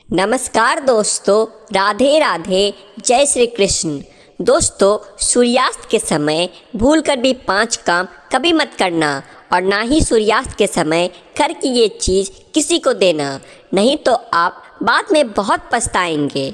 नमस्कार दोस्तों, राधे राधे, जय श्री कृष्ण। दोस्तों, सूर्यास्त के समय भूलकर भी 5 काम कभी मत करना और ना ही सूर्यास्त के समय घर की ये चीज़ किसी को देना, नहीं तो आप बाद में बहुत पछताएंगे।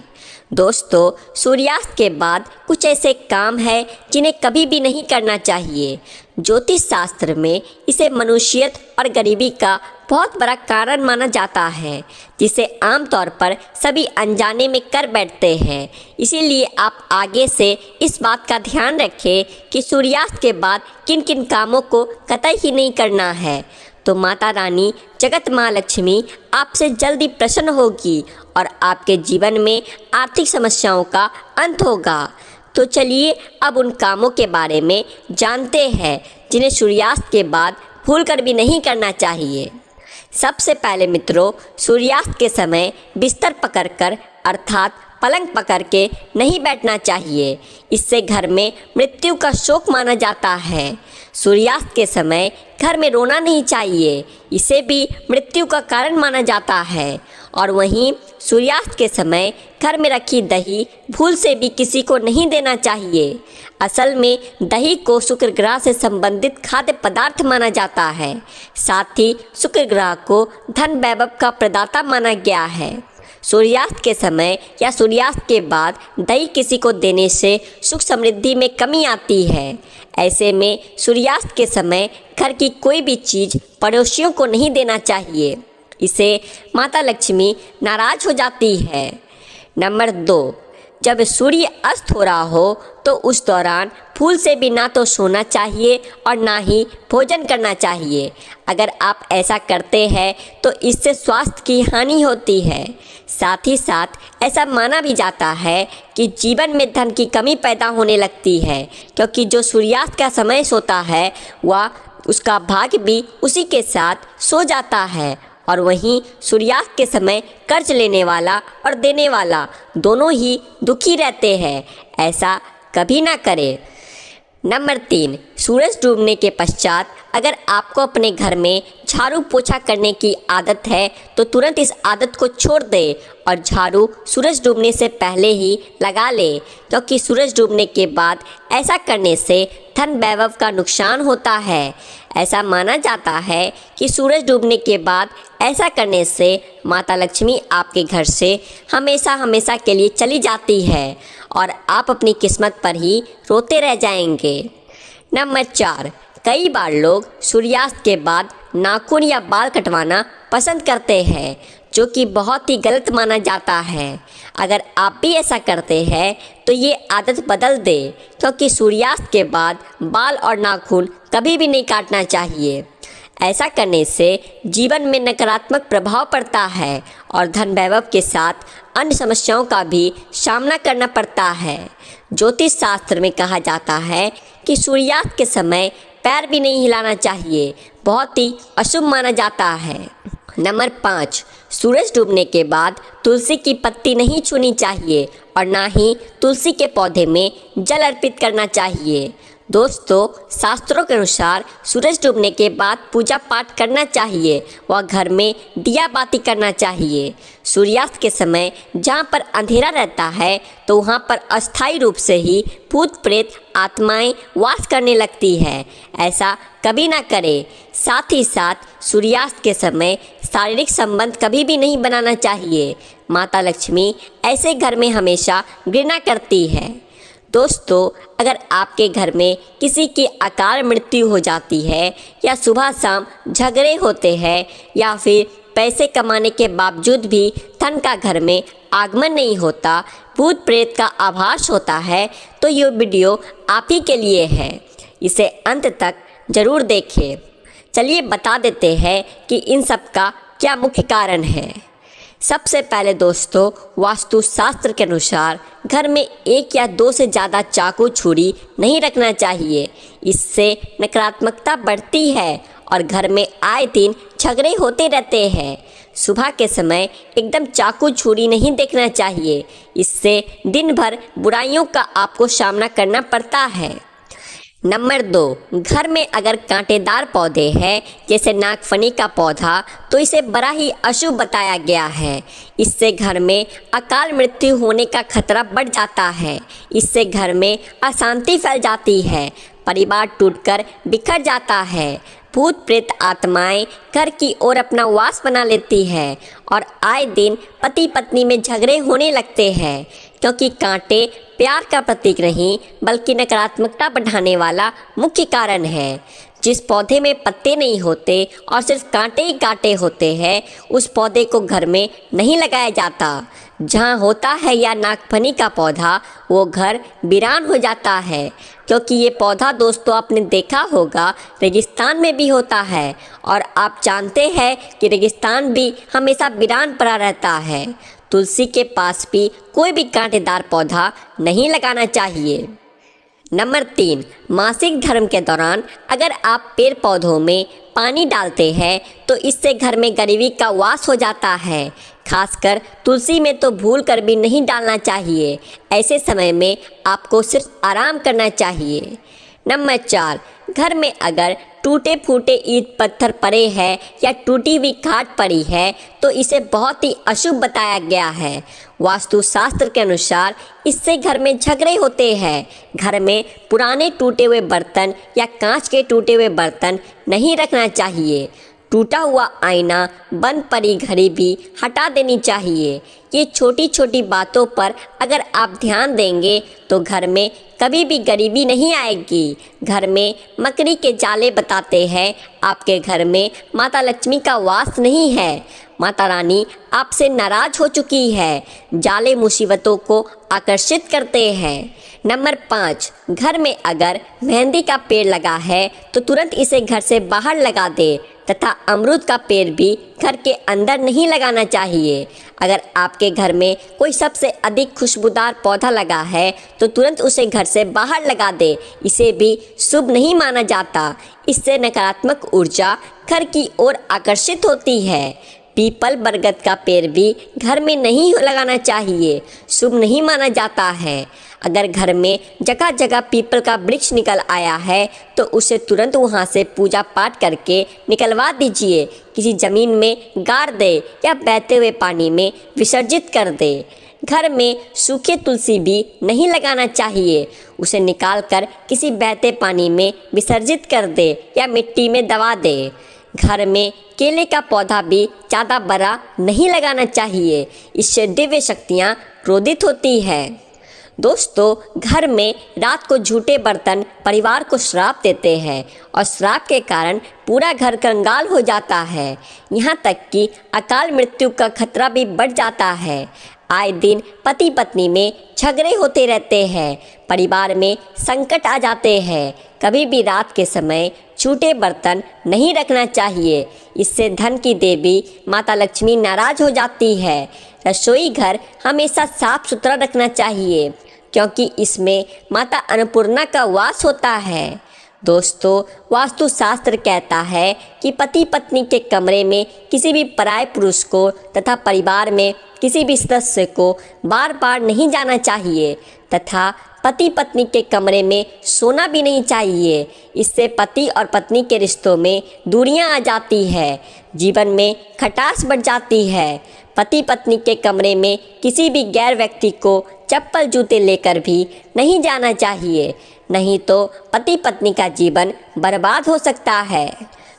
दोस्तों, सूर्यास्त के बाद कुछ ऐसे काम हैं जिन्हें कभी भी नहीं करना चाहिए। ज्योतिष शास्त्र में इसे मनुष्यत और गरीबी का बहुत बड़ा कारण माना जाता है, जिसे आमतौर पर सभी अनजाने में कर बैठते हैं। इसीलिए आप आगे से इस बात का ध्यान रखें कि सूर्यास्त के बाद किन किन कामों को कतई ही नहीं करना है, तो माता रानी जगत माँ लक्ष्मी आपसे जल्दी प्रसन्न होगी और आपके जीवन में आर्थिक समस्याओं का अंत होगा। तो चलिए अब उन कामों के बारे में जानते हैं जिन्हें सूर्यास्त के बाद भूलकर भी नहीं करना चाहिए। सबसे पहले मित्रों, सूर्यास्त के समय बिस्तर पकड़कर अर्थात पलंग पकड़ के नहीं बैठना चाहिए। इससे घर में मृत्यु का शोक माना जाता है। सूर्यास्त के समय घर में रोना नहीं चाहिए, इसे भी मृत्यु का कारण माना जाता है। और वहीं सूर्यास्त के समय घर में रखी दही भूल से भी किसी को नहीं देना चाहिए। असल में दही को शुक्र ग्रह से संबंधित खाद्य पदार्थ माना जाता है। साथ ही शुक्र ग्रह को धन वैभव का प्रदाता माना गया है। सूर्यास्त के समय या सूर्यास्त के बाद दही किसी को देने से सुख समृद्धि में कमी आती है। ऐसे में सूर्यास्त के समय घर की कोई भी चीज़ पड़ोसियों को नहीं देना चाहिए, इसे माता लक्ष्मी नाराज हो जाती है। नंबर 2, जब सूर्य अस्त हो रहा हो तो उस दौरान फूल से भी ना तो सोना चाहिए और ना ही भोजन करना चाहिए। अगर आप ऐसा करते हैं तो इससे स्वास्थ्य की हानि होती है। साथ ही साथ ऐसा माना भी जाता है कि जीवन में धन की कमी पैदा होने लगती है, क्योंकि जो सूर्यास्त का समय सोता है वह उसका भाग्य भी उसी के साथ सो जाता है। और वहीं सूर्यास्त के समय कर्ज लेने वाला और देने वाला दोनों ही दुखी रहते हैं। ऐसा कभी ना करें। नंबर 3, सूरज डूबने के पश्चात अगर आपको अपने घर में झाड़ू पोछा करने की आदत है तो तुरंत इस आदत को छोड़ दें और झाड़ू सूरज डूबने से पहले ही लगा लें, क्योंकि सूरज डूबने के बाद ऐसा करने से धन वैभव का नुकसान होता है। ऐसा माना जाता है कि सूरज डूबने के बाद ऐसा करने से माता लक्ष्मी आपके घर से हमेशा हमेशा के लिए चली जाती है और आप अपनी किस्मत पर ही रोते रह जाएंगे। नंबर 4, कई बार लोग सूर्यास्त के बाद नाखून या बाल कटवाना पसंद करते हैं, जो कि बहुत ही गलत माना जाता है। अगर आप भी ऐसा करते हैं तो ये आदत बदल दें, क्योंकि सूर्यास्त के बाद बाल और नाखून कभी भी नहीं काटना चाहिए। ऐसा करने से जीवन में नकारात्मक प्रभाव पड़ता है और धन वैभव के साथ अन्य समस्याओं का भी सामना करना पड़ता है। ज्योतिष शास्त्र में कहा जाता है कि सूर्यास्त के समय पैर भी नहीं हिलाना चाहिए, बहुत ही अशुभ माना जाता है। नंबर 5, सूरज डूबने के बाद तुलसी की पत्ती नहीं छूनी चाहिए और ना ही तुलसी के पौधे में जल अर्पित करना चाहिए। दोस्तों, शास्त्रों के अनुसार सूरज डूबने के बाद पूजा पाठ करना चाहिए व घर में दिया बाती करना चाहिए। सूर्यास्त के समय जहाँ पर अंधेरा रहता है तो वहाँ पर अस्थायी रूप से ही भूत प्रेत आत्माएं वास करने लगती है। ऐसा कभी ना करें। साथ ही साथ सूर्यास्त के समय शारीरिक संबंध कभी भी नहीं बनाना चाहिए। माता लक्ष्मी ऐसे घर में हमेशा घृणा करती है। दोस्तों, अगर आपके घर में किसी की अकाल मृत्यु हो जाती है या सुबह शाम झगड़े होते हैं या फिर पैसे कमाने के बावजूद भी धन का घर में आगमन नहीं होता, भूत प्रेत का आभास होता है, तो ये वीडियो आप ही के लिए है। इसे अंत तक ज़रूर देखें। चलिए बता देते हैं कि इन सब का क्या मुख्य कारण है। सबसे पहले दोस्तों, वास्तुशास्त्र के अनुसार घर में 1 या 2 से ज़्यादा चाकू छुरी नहीं रखना चाहिए। इससे नकारात्मकता बढ़ती है और घर में आए दिन झगड़े होते रहते हैं। सुबह के समय एकदम चाकू छुरी नहीं देखना चाहिए, इससे दिन भर बुराइयों का आपको सामना करना पड़ता है। नंबर 2, घर में अगर कांटेदार पौधे हैं जैसे नागफनी का पौधा तो इसे बड़ा ही अशुभ बताया गया है। इससे घर में अकाल मृत्यु होने का खतरा बढ़ जाता है। इससे घर में अशांति फैल जाती है, परिवार टूटकर बिखर जाता है, भूत प्रेत आत्माएं घर की ओर अपना वास बना लेती है और आए दिन पति पत्नी में झगड़े होने लगते हैं, क्योंकि कांटे प्यार का प्रतीक नहीं बल्कि नकारात्मकता बढ़ाने वाला मुख्य कारण है। जिस पौधे में पत्ते नहीं होते और सिर्फ कांटे ही कांटे होते हैं, उस पौधे को घर में नहीं लगाया जाता। जहाँ होता है या नागफनी का पौधा, वो घर वीरान हो जाता है, क्योंकि ये पौधा दोस्तों आपने देखा होगा रेगिस्तान में भी होता है और आप जानते हैं कि रेगिस्तान भी हमेशा वीरान पड़ा रहता है। तुलसी के पास भी कोई भी कांटेदार पौधा नहीं लगाना चाहिए। नंबर 3, मासिक धर्म के दौरान अगर आप पेड़ पौधों में पानी डालते हैं तो इससे घर में गरीबी का वास हो जाता है। खासकर तुलसी में तो भूल कर भी नहीं डालना चाहिए। ऐसे समय में आपको सिर्फ आराम करना चाहिए। नंबर 4, घर में अगर टूटे फूटे ईंट पत्थर पड़े हैं या टूटी हुई खाट पड़ी है तो इसे बहुत ही अशुभ बताया गया है। वास्तुशास्त्र के अनुसार इससे घर में झगड़े होते हैं। घर में पुराने टूटे हुए बर्तन या कांच के टूटे हुए बर्तन नहीं रखना चाहिए। टूटा हुआ आईना, बंद पड़ी घड़ी भी हटा देनी चाहिए। ये छोटी छोटी बातों पर अगर आप ध्यान देंगे तो घर में कभी भी गरीबी नहीं आएगी। घर में मकड़ी के जाले बताते हैं आपके घर में माता लक्ष्मी का वास नहीं है। माता रानी आपसे नाराज हो चुकी है। जाले मुसीबतों को आकर्षित करते हैं। नंबर 5, घर में अगर मेहंदी का पेड़ लगा है तो तुरंत इसे घर से बाहर लगा दे तथा अमरूद का पेड़ भी घर के अंदर नहीं लगाना चाहिए। अगर आपके घर में कोई सबसे अधिक खुशबूदार पौधा लगा है तो तुरंत उसे घर से बाहर लगा दे। इसे भी शुभ नहीं माना जाता। इससे नकारात्मक ऊर्जा घर की ओर आकर्षित होती है। पीपल बरगद का पेड़ भी घर में नहीं लगाना चाहिए, शुभ नहीं माना जाता है। अगर घर में जगह जगह पीपल का वृक्ष निकल आया है तो उसे तुरंत वहाँ से पूजा पाठ करके निकलवा दीजिए। किसी ज़मीन में गाड़ दे या बहते हुए पानी में विसर्जित कर दे। घर में सूखे तुलसी भी नहीं लगाना चाहिए। उसे निकालकर किसी बहते पानी में विसर्जित कर दे या मिट्टी में दबा दे। घर में केले का पौधा भी ज़्यादा बड़ा नहीं लगाना चाहिए। इससे दिव्य शक्तियाँ क्रोधित होती है। दोस्तों, घर में रात को झूठे बर्तन परिवार को श्राप देते हैं और श्राप के कारण पूरा घर कंगाल हो जाता है। यहाँ तक कि अकाल मृत्यु का खतरा भी बढ़ जाता है। आए दिन पति पत्नी में झगड़े होते रहते हैं, परिवार में संकट आ जाते हैं। कभी भी रात के समय झूठे बर्तन नहीं रखना चाहिए। इससे धन की देवी माता लक्ष्मी नाराज हो जाती है। रसोई घर हमेशा साफ सुथरा रखना चाहिए, क्योंकि इसमें माता अन्नपूर्णा का वास होता है। दोस्तों, वास्तुशास्त्र कहता है कि पति पत्नी के कमरे में किसी भी पराये पुरुष को तथा परिवार में किसी भी सदस्य को बार बार नहीं जाना चाहिए तथा पति पत्नी के कमरे में सोना भी नहीं चाहिए। इससे पति और पत्नी के रिश्तों में दूरियां आ जाती है, जीवन में खटास बढ़ जाती है। पति पत्नी के कमरे में किसी भी गैर व्यक्ति को चप्पल जूते लेकर भी नहीं जाना चाहिए, नहीं तो पति पत्नी का जीवन बर्बाद हो सकता है।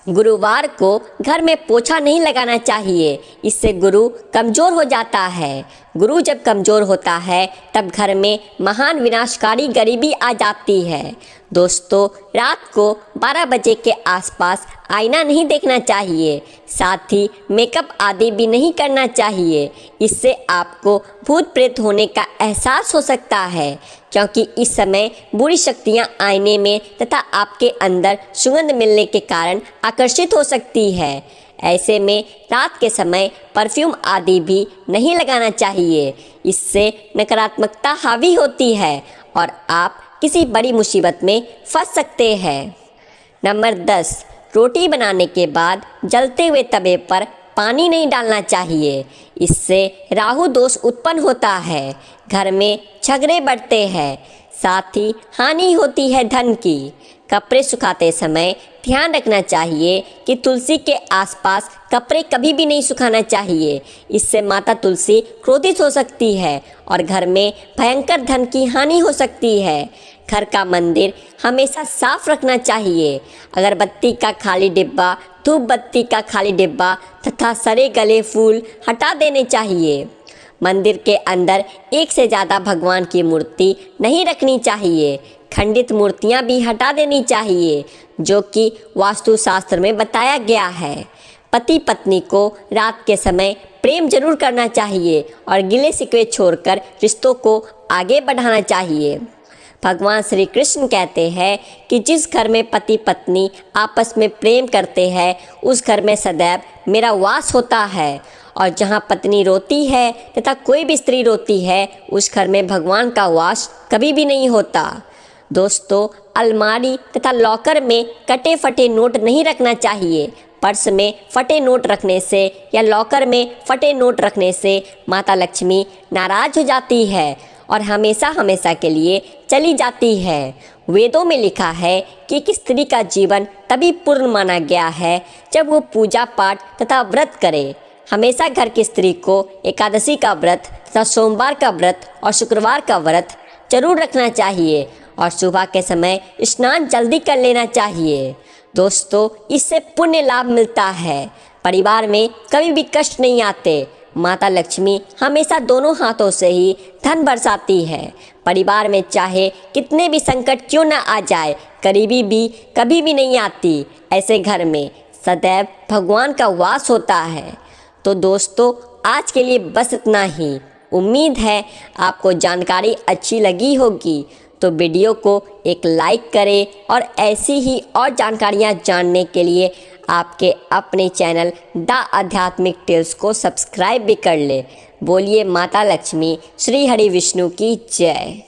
गुरुवार को घर में पोछा नहीं लगाना चाहिए, इससे गुरु कमज़ोर हो जाता है। गुरु जब कमज़ोर होता है तब घर में महान विनाशकारी गरीबी आ जाती है। दोस्तों, रात को 12 बजे के आसपास आईना नहीं देखना चाहिए, साथ ही मेकअप आदि भी नहीं करना चाहिए। इससे आपको भूत प्रेत होने का एहसास हो सकता है, क्योंकि इस समय बुरी शक्तियां आईने में तथा आपके अंदर सुगंध मिलने के कारण आकर्षित हो सकती है। ऐसे में रात के समय परफ्यूम आदि भी नहीं लगाना चाहिए। इससे नकारात्मकता हावी होती है और आप किसी बड़ी मुसीबत में फंस सकते हैं। नंबर 10, रोटी बनाने के बाद जलते हुए तवे पर पानी नहीं डालना चाहिए। इससे राहु दोष उत्पन्न होता है, घर में झगड़े बढ़ते हैं, साथ ही हानि होती है धन की। कपड़े सुखाते समय ध्यान रखना चाहिए कि तुलसी के आसपास कपड़े कभी भी नहीं सुखाना चाहिए। इससे माता तुलसी क्रोधित हो सकती है और घर में भयंकर धन की हानि हो सकती है। घर का मंदिर हमेशा साफ रखना चाहिए। अगरबत्ती का खाली डिब्बा, धूप बत्ती का खाली डिब्बा तथा सड़े गले फूल हटा देने चाहिए। मंदिर के अंदर एक से ज़्यादा भगवान की मूर्ति नहीं रखनी चाहिए। खंडित मूर्तियां भी हटा देनी चाहिए, जो कि वास्तुशास्त्र में बताया गया है। पति पत्नी को रात के समय प्रेम जरूर करना चाहिए और गिले शिकवे छोड़कर रिश्तों को आगे बढ़ाना चाहिए। भगवान श्री कृष्ण कहते हैं कि जिस घर में पति पत्नी आपस में प्रेम करते हैं उस घर में सदैव मेरा वास होता है, और जहाँ पत्नी रोती है तथा कोई भी स्त्री रोती है उस घर में भगवान का वास कभी भी नहीं होता। दोस्तों, अलमारी तथा लॉकर में कटे फटे नोट नहीं रखना चाहिए। पर्स में फटे नोट रखने से या लॉकर में फटे नोट रखने से माता लक्ष्मी नाराज हो जाती है और हमेशा हमेशा के लिए चली जाती है। वेदों में लिखा है कि एक स्त्री का जीवन तभी पूर्ण माना गया है जब वो पूजा पाठ तथा व्रत करे। हमेशा घर की स्त्री को एकादशी का व्रत तथा सोमवार का व्रत और शुक्रवार का व्रत जरूर रखना चाहिए और सुबह के समय स्नान जल्दी कर लेना चाहिए। दोस्तों, इससे पुण्य लाभ मिलता है। परिवार में कभी भी कष्ट नहीं आते। माता लक्ष्मी हमेशा दोनों हाथों से ही धन बरसाती है। परिवार में चाहे कितने भी संकट क्यों न आ जाए, गरीबी भी कभी भी नहीं आती। ऐसे घर में सदैव भगवान का वास होता है। तो दोस्तों, आज के लिए बस इतना ही। उम्मीद है आपको जानकारी अच्छी लगी होगी, तो वीडियो को एक लाइक करें और ऐसी ही और जानकारियाँ जानने के लिए आपके अपने चैनल द आध्यात्मिक टेल्स को सब्सक्राइब भी कर ले। बोलिए माता लक्ष्मी श्री हरि विष्णु की जय।